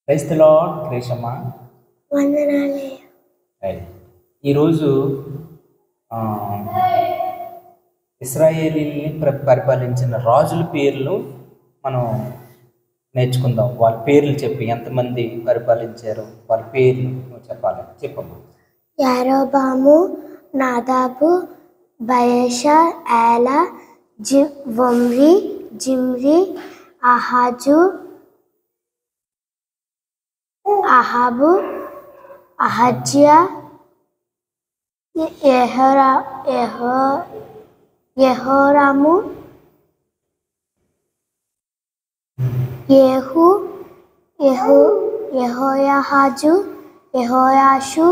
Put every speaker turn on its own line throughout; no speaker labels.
Praise the Lord. గ్రేషమ్మా
వందనాలే.
ఈరోజు ఇశ్రాయేలీని పరిపాలించిన రాజుల పేర్లు మనం నేర్చుకుందాం. వాళ్ళ పేర్లు చెప్పి ఎంతమంది పరిపాలించారు వాళ్ళ పేర్లు చెప్పాలి. చెప్పమ్మా.
యారోబాము, నాదాబు, బయషా, ఏలా, ఒమ్రి, జిమ్రి, ఆహాజు, అహాబు, అహజ్యా, యెహోరాము, యేహు, యెహోయాహాజు, యెహోయాషు,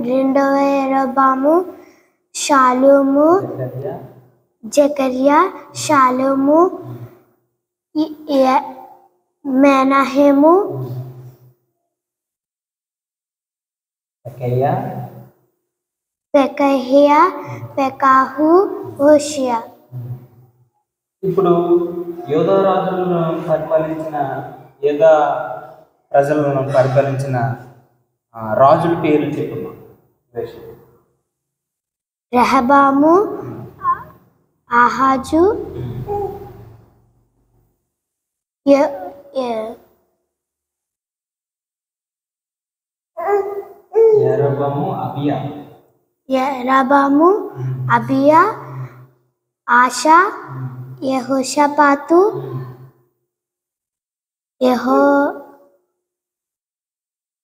రెండవ యెరోబాము, షాలూము, జకర్యా, షాలూము, మెనహేము, పెకహ్యా, పెకాహు, హోషియా.
ఇప్పుడు యోధా రాజులను పరిపాలించిన యోధా ప్రజలను పరిపాలించిన రాజుల పేర్లు చెప్పమ్మా.
రెహబాము, ఆహాజు, యెరబాము, అబియా, ఆషా, యెహోషాపాతు,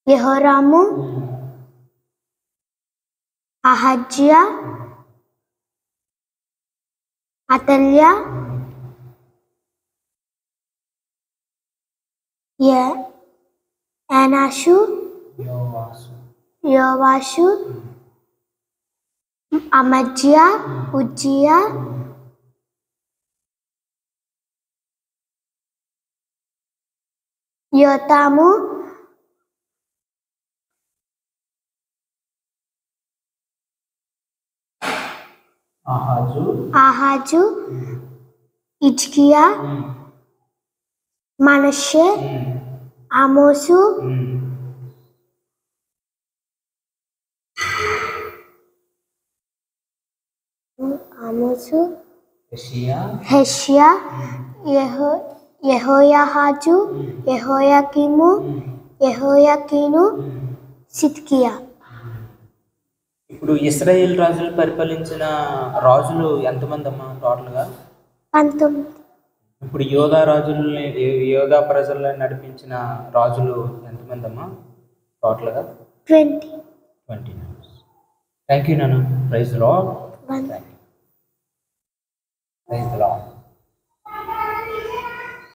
యెహోరాము, అహజ్యా, అతల్యా, ఏనాషు, యోవాషు, అమజ్యా, ఉజ్జియా, యోతాము, ఆహాజు, హిజ్కియా, మనష్షే, ఆమోసు, హెషియా, యెహోయాహాజు, యెహోయాకీము, యెహోయాకీను, సిద్కియా.
ఇప్పుడు ఇశ్రాయేల్ రాజులు పరిపాలించిన రాజులు ఎంతమంది అమ్మా టోటల్గా?
19.
ఇప్పుడు యోధా ప్రజల్ని నడిపించిన రాజులు ఎంతమంది అమ్మా టోటల్గా?
20.
థ్యాంక్ యూ నాన్న. Praise the Lord. Praise the lord.